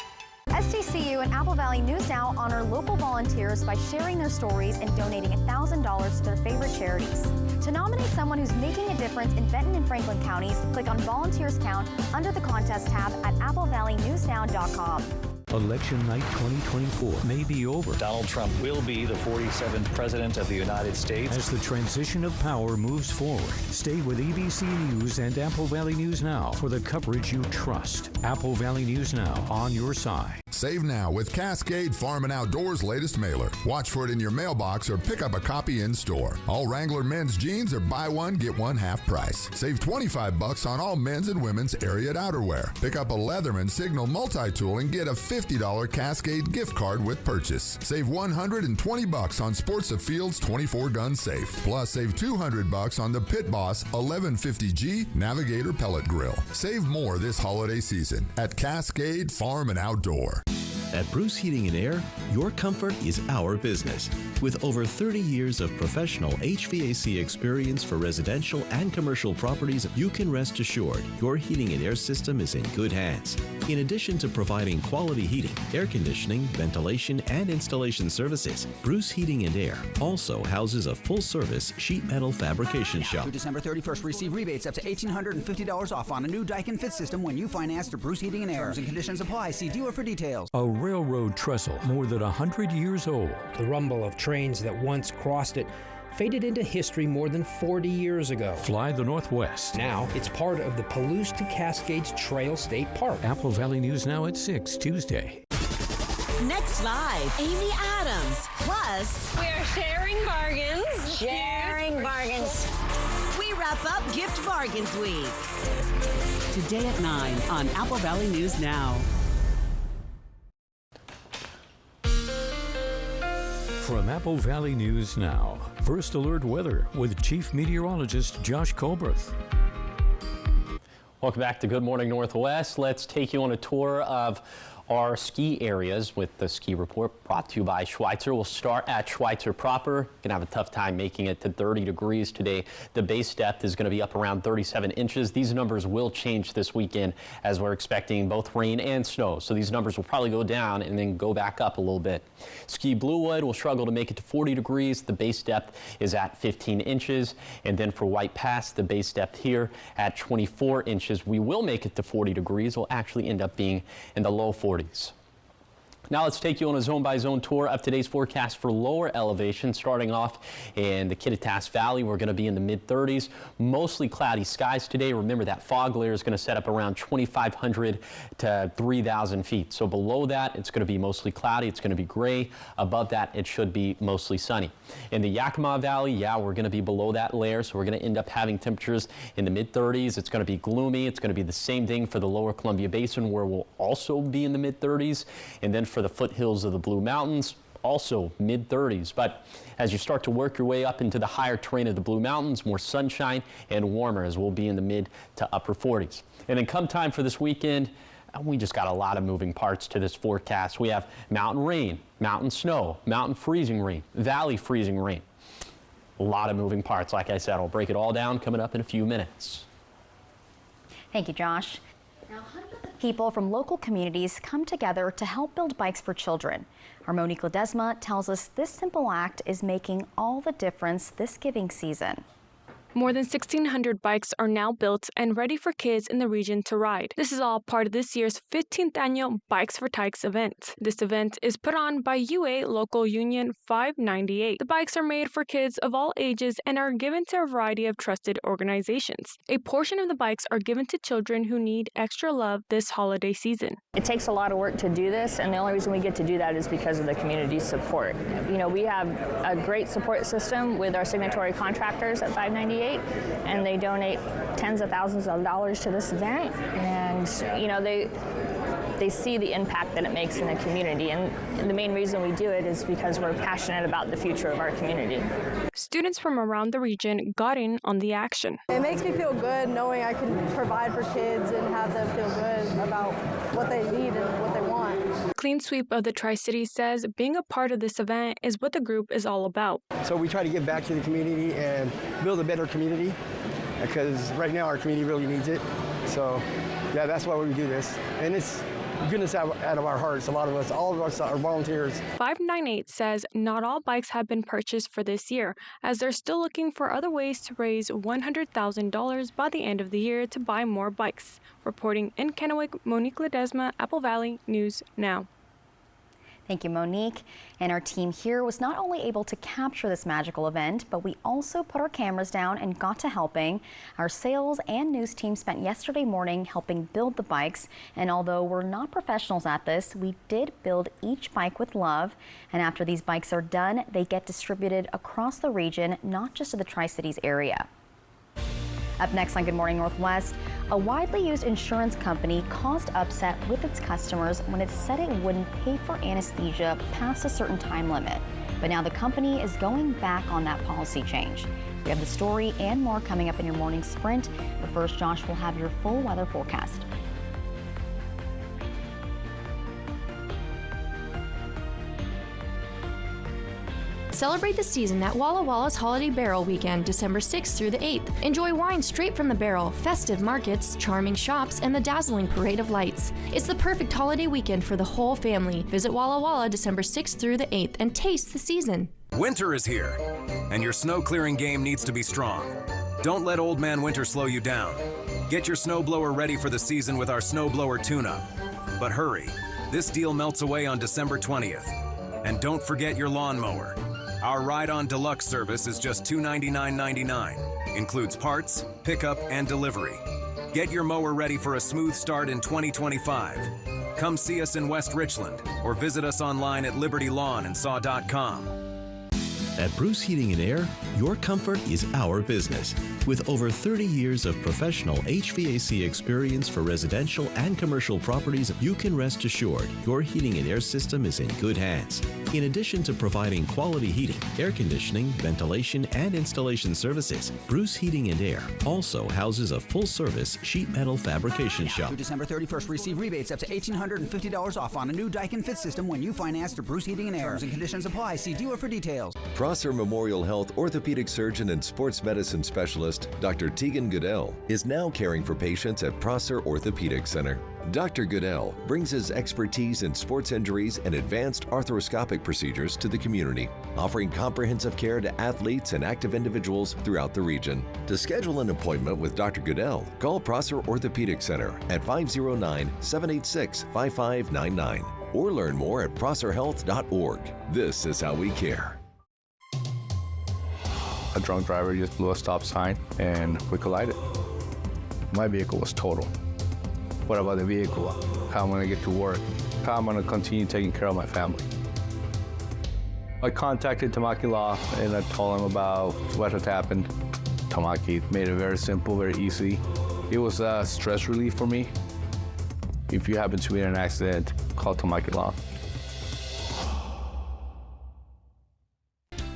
SDCU and Apple Valley News Now honor local volunteers by sharing their stories and donating $1,000 to their favorite charities. To nominate someone who's making a difference in Benton and Franklin counties, click on Volunteers Count under the contest tab at applevalleynewsnow.com. Election night 2024 may be over. Donald Trump will be the 47th president of the United States. As the transition of power moves forward, stay with ABC News and Apple Valley News Now for the coverage you trust. Apple Valley News Now, on your side. Save now with Cascade Farm and Outdoors latest mailer. Watch for it in your mailbox or pick up a copy in store. All Wrangler men's jeans are buy one, get one half price. Save $25 on all men's and women's Ariat outerwear. Pick up a Leatherman Signal multi-tool and get a $50 Cascade gift card with purchase. Save $120 on Sports of Field's 24-gun safe. Plus, save $200 on the Pit Boss 1150G Navigator pellet grill. Save more this holiday season at Cascade Farm and Outdoor. At Bruce Heating and Air, your comfort is our business. With over 30 years of professional HVAC experience for residential and commercial properties, you can rest assured your heating and air system is in good hands. In addition to providing quality heating, air conditioning, ventilation, and installation services, Bruce Heating and Air also houses a full-service sheet metal fabrication shop. Through December 31st, receive rebates up to $1,850 off on a new Daikin Fit system when you finance through Bruce Heating and Air. Terms and conditions apply. See dealer for details. A railroad trestle more than 100 years old. The rumble of trains that once crossed it faded into history more than 40 years ago. Fly the Northwest. Now it's part of the Palouse to Cascades Trail State Park. Apple Valley News Now at 6 Tuesday. Next live, Amy Adams. Plus, we're sharing bargains. Sharing bargains. We wrap up Gift Bargains Week. Today at 9 on Apple Valley News Now. From Apple Valley News Now, First Alert Weather with Chief Meteorologist Josh Colberth. Welcome back to Good Morning Northwest. Let's take you on a tour of our ski areas with the ski report brought to you by Schweitzer. We'll start at Schweitzer proper. Gonna have a tough time making it to 30 degrees today. The base depth is gonna be up around 37 inches. These numbers will change this weekend as we're expecting both rain and snow. So these numbers will probably go down and then go back up a little bit. Ski Bluewood will struggle to make it to 40 degrees. The base depth is at 15 inches. And then for White Pass, the base depth here at 24 inches. We will make it to 40 degrees. We'll actually end up being in the low 40s. Now let's take you on a zone-by-zone tour of today's forecast for lower elevation. Starting off in the Kittitas Valley, we're going to be in the mid-30s. Mostly cloudy skies today. Remember that fog layer is going to set up around 2,500 to 3,000 feet. So below that, it's going to be mostly cloudy. It's going to be gray. Above that, it should be mostly sunny. In the Yakima Valley, we're going to be below that layer. So we're going to end up having temperatures in the mid-30s. It's going to be gloomy. It's going to be the same thing for the lower Columbia Basin, where we'll also be in the mid-30s. And then for the foothills of the Blue Mountains, also mid-30s. But as you start to work your way up into the higher terrain of the Blue Mountains, more sunshine and warmer, as we'll be in the mid to upper 40s. And then come time for this weekend, we just got a lot of moving parts to this forecast. We have mountain rain, mountain snow, mountain freezing rain, valley freezing rain. A lot of moving parts. Like I said, I'll break it all down coming up in a few minutes. Thank you, Josh. Now, hundreds of people from local communities come together to help build bikes for children. Our Monique Ledesma tells us this simple act is making all the difference this giving season. More than 1,600 bikes are now built and ready for kids in the region to ride. This is all part of this year's 15th annual Bikes for Tykes event. This event is put on by UA Local Union 598. The bikes are made for kids of all ages and are given to a variety of trusted organizations. A portion of the bikes are given to children who need extra love this holiday season. It takes a lot of work to do this, and the only reason we get to do that is because of the community support. You know, we have a great support system with our signatory contractors at 598. And they donate tens of thousands of dollars to this event, and you know they see the impact that it makes in the community, and the main reason we do it is because we're passionate about the future of our community. Students from around the region got in on the action. It makes me feel good knowing I can provide for kids and have them feel good about what they need and what they want. Clean Sweep of the Tri-Cities says being a part of this event is what the group is all about. So we try to give back to the community and build a better community, because right now our community really needs it. So yeah, that's why we do this. And it's goodness out of our hearts. A lot of us, all of us are volunteers. 598 says not all bikes have been purchased for this year, as they're still looking for other ways to raise $100,000 by the end of the year to buy more bikes. Reporting in Kennewick, Monique Ledesma, Apple Valley News Now. Thank you, Monique. And our team here was not only able to capture this magical event, but we also put our cameras down and got to helping. Our sales and news team spent yesterday morning helping build the bikes. And although we're not professionals at this, we did build each bike with love. And after these bikes are done, they get distributed across the region, not just to the Tri-Cities area. Up next on Good Morning Northwest, a widely used insurance company caused upset with its customers when it said it wouldn't pay for anesthesia past a certain time limit. But now the company is going back on that policy change. We have the story and more coming up in your morning sprint. But first, Josh will have your full weather forecast. Celebrate the season at Walla Walla's Holiday Barrel Weekend, December 6th through the 8th. Enjoy wine straight from the barrel, festive markets, charming shops, and the dazzling parade of lights. It's the perfect holiday weekend for the whole family. Visit Walla Walla December 6th through the 8th and taste the season. Winter is here, and your snow clearing game needs to be strong. Don't let Old Man Winter slow you down. Get your snowblower ready for the season with our snowblower tune-up. But hurry, this deal melts away on December 20th. And don't forget your lawnmower. Our Ride-On Deluxe service is just $299.99. Includes parts, pickup, and delivery. Get your mower ready for a smooth start in 2025. Come see us in West Richland or visit us online at libertylawnandsaw.com. At Bruce Heating and Air, your comfort is our business. With over 30 years of professional HVAC experience for residential and commercial properties, you can rest assured your heating and air system is in good hands. In addition to providing quality heating, air conditioning, ventilation, and installation services, Bruce Heating and Air also houses a full-service sheet metal fabrication shop. Through December 31st, receive rebates up to $1,850 off on a new Daikin Fit system when you finance through Bruce Heating and Air. Terms and conditions apply. See dealer for details. Prosser Memorial Health orthopedic surgeon and sports medicine specialist Dr. Tegan Goodell is now caring for patients at Prosser Orthopedic Center. Dr. Goodell brings his expertise in sports injuries and advanced arthroscopic procedures to the community, offering comprehensive care to athletes and active individuals throughout the region. To schedule an appointment with Dr. Goodell, call Prosser Orthopedic Center at 509-786-5599 or learn more at prosserhealth.org. This is how we care. A drunk driver just blew a stop sign and we collided. My vehicle was total. What about the vehicle? How am I going to get to work? How am I going to continue taking care of my family? I contacted Tamaki Law and I told them about what had happened. Tamaki made it very simple, very easy. It was a stress relief for me. If you happen to be in an accident, call Tamaki Law.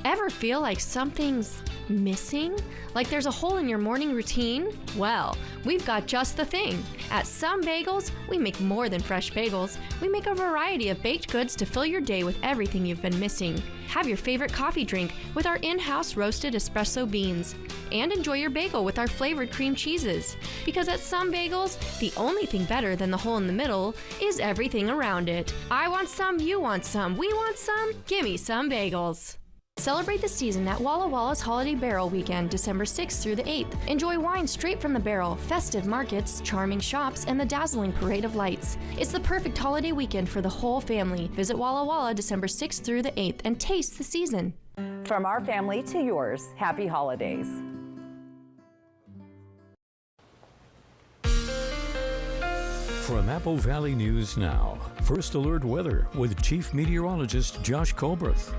Ever feel like something's missing? Like there's a hole in your morning routine? Well, we've got just the thing. At Some Bagels, we make more than fresh bagels. We make a variety of baked goods to fill your day with everything you've been missing. Have your favorite coffee drink with our in-house roasted espresso beans. And enjoy your bagel with our flavored cream cheeses. Because at Some Bagels, the only thing better than the hole in the middle is everything around it. I want some, you want some, we want some, gimme Some Bagels. Celebrate the season at Walla Walla's Holiday Barrel Weekend, December 6th through the 8th. Enjoy wine straight from the barrel, festive markets, charming shops, and the dazzling parade of lights. It's the perfect holiday weekend for the whole family. Visit Walla Walla December 6th through the 8th and taste the season. From our family to yours, happy holidays. From Apple Valley News Now, First Alert Weather with Chief Meteorologist Josh Colbreth.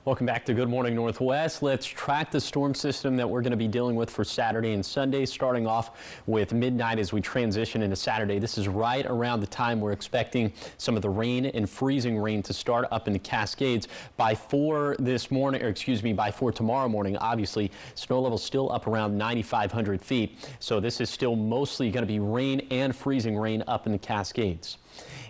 Welcome back to Good Morning Northwest. Let's track the storm system that we're going to be dealing with for Saturday and Sunday, starting off with midnight as we transition into Saturday. This is right around the time we're expecting some of the rain and freezing rain to start up in the Cascades. By 4 tomorrow morning, obviously, snow level still up around 9,500 feet. So this is still mostly going to be rain and freezing rain up in the Cascades.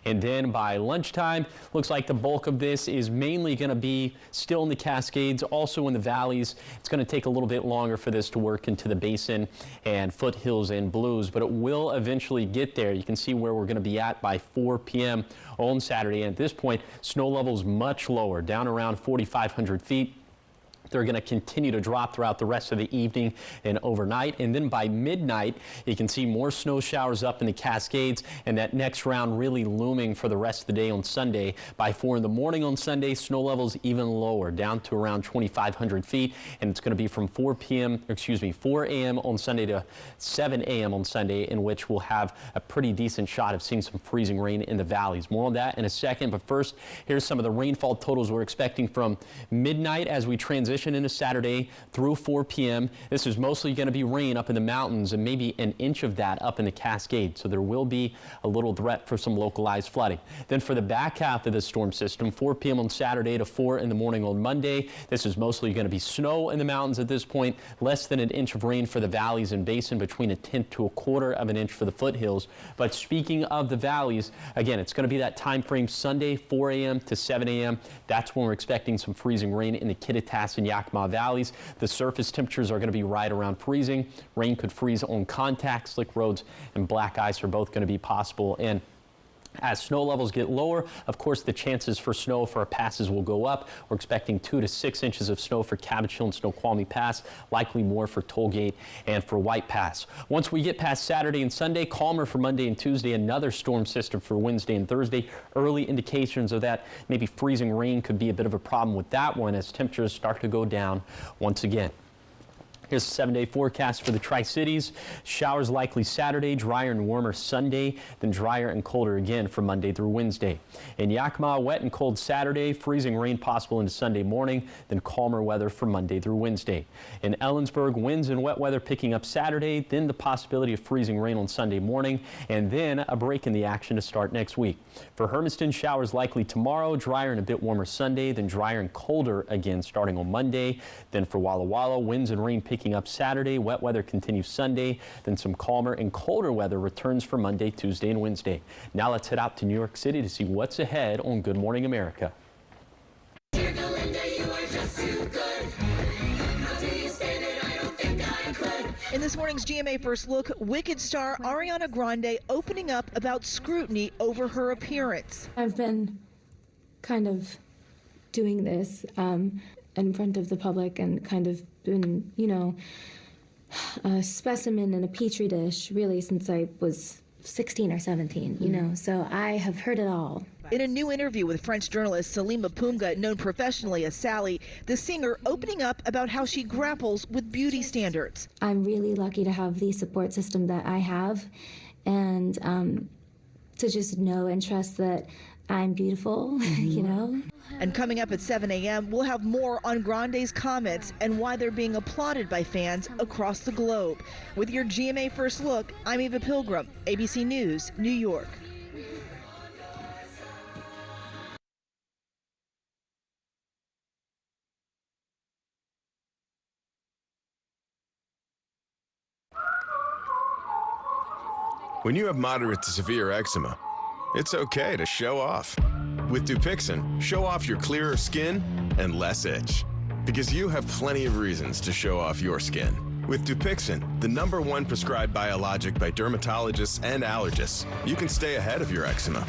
And then by lunchtime, looks like the bulk of this is mainly going to be still in the Cascades, also in the valleys. It's going to take a little bit longer for this to work into the basin and foothills and blues, but it will eventually get there. You can see where we're going to be at by 4 p.m. on Saturday. And at this point, snow levels much lower, down around 4,500 feet. They're going to continue to drop throughout the rest of the evening and overnight. And then by midnight, you can see more snow showers up in the Cascades, and that next round really looming for the rest of the day on Sunday. By 4 in the morning on Sunday, snow levels even lower, down to around 2,500 feet. And it's going to be from 4 a.m. on Sunday to 7 a.m. on Sunday, in which we'll have a pretty decent shot of seeing some freezing rain in the valleys. More on that in a second. But first, here's some of the rainfall totals we're expecting from midnight as we transition into Saturday through 4 p.m. This is mostly going to be rain up in the mountains and maybe an inch of that up in the Cascades. So there will be a little threat for some localized flooding. Then for the back half of the storm system, 4 p.m. on Saturday to 4 in the morning on Monday, this is mostly going to be snow in the mountains at this point, less than an inch of rain for the valleys and basin, between 1/10 to 1/4 of an inch for the foothills. But speaking of the valleys, again, it's going to be that time frame Sunday, 4 a.m. to 7 a.m. That's when we're expecting some freezing rain in the Kittitas and Yakima valleys. The surface temperatures are going to be right around freezing. Rain could freeze on contact, slick roads, and black ice are both going to be possible. And As snow levels get lower, of course, the chances for snow for our passes will go up. We're expecting 2 to 6 inches of snow for Cabot Hill and Snoqualmie Pass, likely more for Tollgate and for White Pass. Once we get past Saturday and Sunday, calmer for Monday and Tuesday, another storm system for Wednesday and Thursday. Early indications of that maybe freezing rain could be a bit of a problem with that one as temperatures start to go down once again. Here's a 7-day forecast for the Tri-Cities. Showers likely Saturday, drier and warmer Sunday, then drier and colder again from Monday through Wednesday. In Yakima, wet and cold Saturday, freezing rain possible into Sunday morning, then calmer weather from Monday through Wednesday. In Ellensburg, winds and wet weather picking up Saturday, then the possibility of freezing rain on Sunday morning, and then a break in the action to start next week. For Hermiston, showers likely tomorrow, drier and a bit warmer Sunday, then drier and colder again starting on Monday. Then for Walla Walla, winds and rain picking up Saturday, wet weather continues Sunday, then some calmer and colder weather returns for Monday, Tuesday, and Wednesday. Now let's head out to New York City to see what's ahead on Good Morning America. Dear Galinda, you are just too good. How do you stand it? I don't think I could. In this morning's GMA First Look, Wicked star Ariana Grande opening up about scrutiny over her appearance. I've been kind of doing this in front of the public and kind of been, you know, a specimen in a petri dish really since I was 16 or 17, you know, so I have heard it all. In a new interview with French journalist Salima Poumga, known professionally as Sally, the singer opening up about how she grapples with beauty standards. I'm really lucky to have the support system that I have and to just know and trust that I'm beautiful, you know. And coming up at 7 a.m., we'll have more on Grande's comments and why they're being applauded by fans across the globe. With your GMA First Look, I'm Eva Pilgrim, ABC News, New York. When you have moderate to severe eczema, it's okay to show off. With Dupixent, show off your clearer skin and less itch. Because you have plenty of reasons to show off your skin. With Dupixent, the #1 prescribed biologic by dermatologists and allergists, you can stay ahead of your eczema.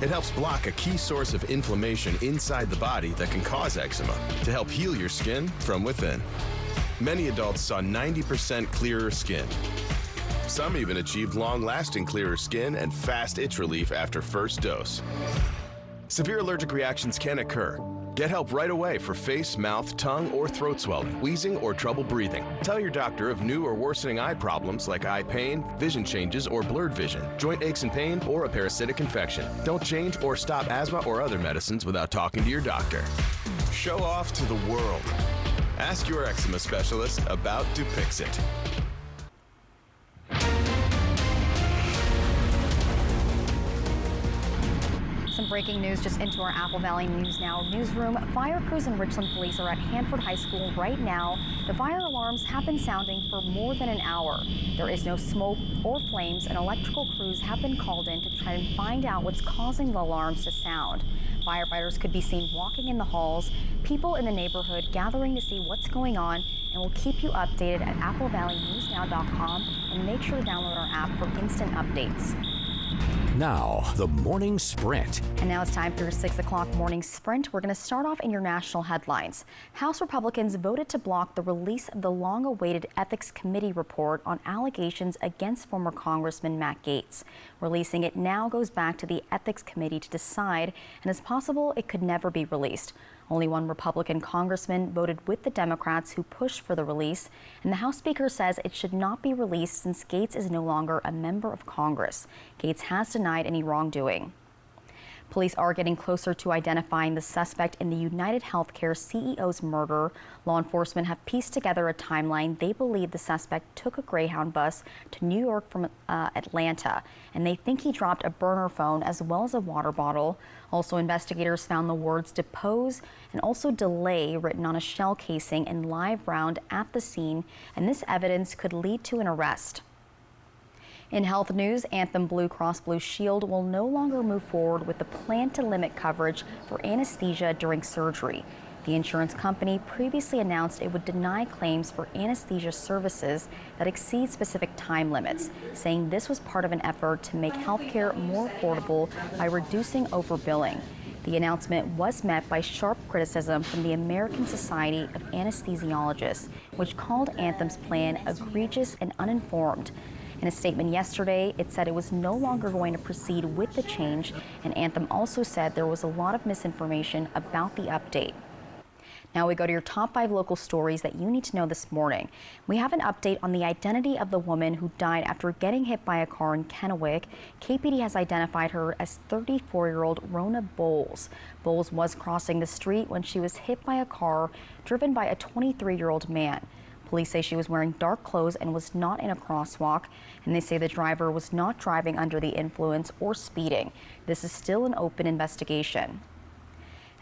It helps block a key source of inflammation inside the body that can cause eczema to help heal your skin from within. Many adults saw 90% clearer skin. Some even achieved long-lasting clearer skin and fast itch relief after first dose. Severe allergic reactions can occur. Get help right away for face, mouth, tongue, or throat swelling, wheezing, or trouble breathing. Tell your doctor of new or worsening eye problems like eye pain, vision changes, or blurred vision, joint aches and pain, or a parasitic infection. Don't change or stop asthma or other medicines without talking to your doctor. Show off to the world. Ask your eczema specialist about Dupixent. Some breaking news just into our Apple Valley News Now newsroom. Fire crews and Richland police are at Hanford High School right now. The fire alarms have been sounding for more than an hour. There is no smoke or flames, and electrical crews have been called in to try and find out what's causing the alarms to sound. Firefighters could be seen walking in the halls, people in the neighborhood gathering to see what's going on, and we'll keep you updated at applevalleynewsnow.com and make sure to download our app for instant updates. Now, the Morning Sprint. And now it's time for your 6 o'clock morning sprint. We're going to start off in your national headlines. House Republicans voted to block the release of the long-awaited Ethics Committee report on allegations against former Congressman Matt Gaetz. Releasing it now goes back to the Ethics Committee to decide, and it's possible it could never be released. Only one Republican congressman voted with the Democrats who pushed for the release, and the House Speaker says it should not be released since Gaetz is no longer a member of Congress. Gaetz has denied any wrongdoing. Police are getting closer to identifying the suspect in the United Healthcare CEO's murder. Law enforcement have pieced together a timeline. They believe the suspect took a Greyhound bus to New York from Atlanta, and they think he dropped a burner phone as well as a water bottle. Also, investigators found the words depose and also delay written on a shell casing and live round at the scene, and this evidence could lead to an arrest. In health news, Anthem Blue Cross Blue Shield will no longer move forward with the plan to limit coverage for anesthesia during surgery. The insurance company previously announced it would deny claims for anesthesia services that exceed specific time limits, saying this was part of an effort to make healthcare more affordable by reducing overbilling. The announcement was met by sharp criticism from the American Society of Anesthesiologists, which called Anthem's plan egregious and uninformed. In a statement yesterday, it said it was no longer going to proceed with the change, and Anthem also said there was a lot of misinformation about the update. Now we go to your top 5 local stories that you need to know this morning. We have an update on the identity of the woman who died after getting hit by a car in Kennewick. KPD has identified her as 34-year-old Rona Bowles. Bowles was crossing the street when she was hit by a car driven by a 23-year-old man. Police say she was wearing dark clothes and was not in a crosswalk, and they say the driver was not driving under the influence or speeding. This is still an open investigation.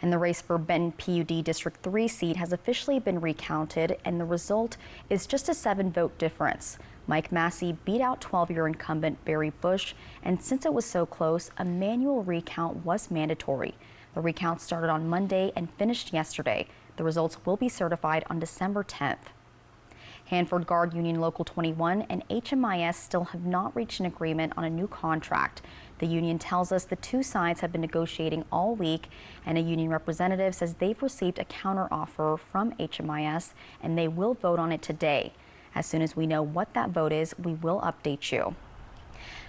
And the race for Benton PUD District 3 seat has officially been recounted, and the result is just a 7-vote difference. Mike Massey beat out 12-year incumbent Barry Bush, and since it was so close, a manual recount was mandatory. The recount started on Monday and finished yesterday. The results will be certified on December 10th. Hanford Guard Union Local 21 and HMIS still have not reached an agreement on a new contract. The union tells us the two sides have been negotiating all week, and a union representative says they've received a counteroffer from HMIS and they will vote on it today. As soon as we know what that vote is, we will update you.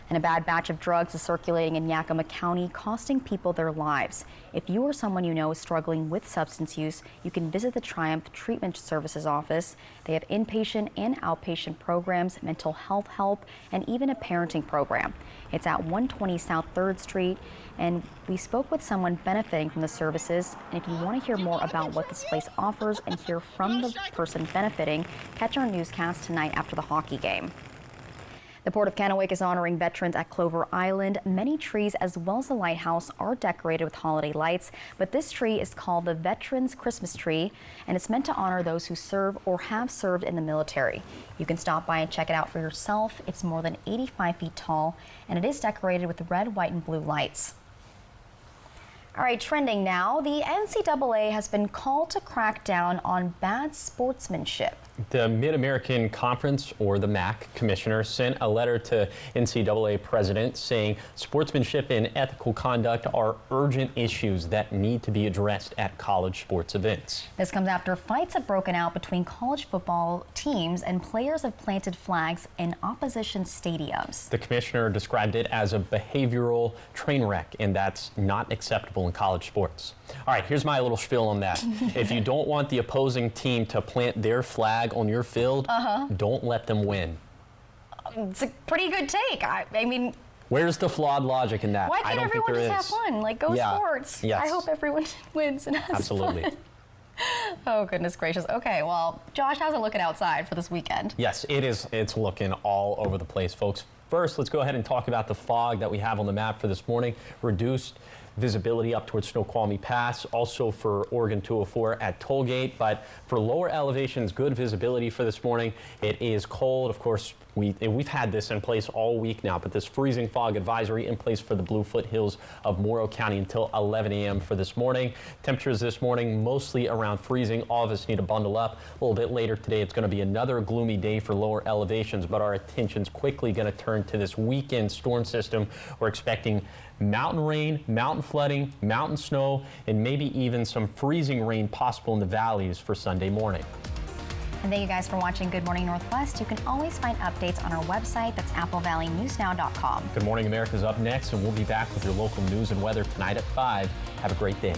And a bad batch of drugs is circulating in Yakima County, costing people their lives. If you or someone you know is struggling with substance use, you can visit the Triumph Treatment Services office. They have inpatient and outpatient programs, mental health help, and even a parenting program. It's at 120 South 3rd Street, and we spoke with someone benefiting from the services. And if you want to hear more about what this place offers and hear from the person benefiting, catch our newscast tonight after the hockey game. The Port of Kennewick is honoring veterans at Clover Island. Many trees as well as the lighthouse are decorated with holiday lights, but this tree is called the Veterans Christmas Tree, and it's meant to honor those who serve or have served in the military. You can stop by and check it out for yourself. It's more than 85 feet tall, and it is decorated with red, white, and blue lights. All right, trending now, the NCAA has been called to crack down on bad sportsmanship. The Mid-American Conference, or the MAC, commissioner sent a letter to NCAA president saying sportsmanship and ethical conduct are urgent issues that need to be addressed at college sports events. This comes after fights have broken out between college football teams and players have planted flags in opposition stadiums. The commissioner described it as a behavioral train wreck, and that's not acceptable in college sports. All right, here's my little spiel on that. If you don't want the opposing team to plant their flag on your field, don't let them win. It's a pretty good take. I mean, where's the flawed logic in that? Why can't everyone just have fun? Like, go sports. Yes. I hope everyone wins and has Absolutely. fun. Oh, goodness gracious. Okay, well, Josh, how's it looking outside for this weekend? Yes, it is. It's looking all over the place, folks. First, let's go ahead and talk about the fog that we have on the map for this morning. Reduced visibility up towards Snoqualmie Pass, also for Oregon 204 at Tollgate. But for lower elevations, good visibility for this morning. It is cold. Of course, we've had this in place all week now, but this freezing fog advisory in place for the Blue Foothills of Morrow County until 11 a.m. for this morning. Temperatures this morning mostly around freezing. All of us need to bundle up. A little bit later today, it's going to be another gloomy day for lower elevations, but our attention's quickly going to turn to this weekend storm system. We're expecting mountain rain, mountain flooding, mountain snow, and maybe even some freezing rain possible in the valleys for Sunday morning. And thank you guys for watching Good Morning Northwest. You can always find updates on our website. That's applevalleyNewsNow.com. Good Morning America is up next, and we'll be back with your local news and weather tonight at 5. Have a great day.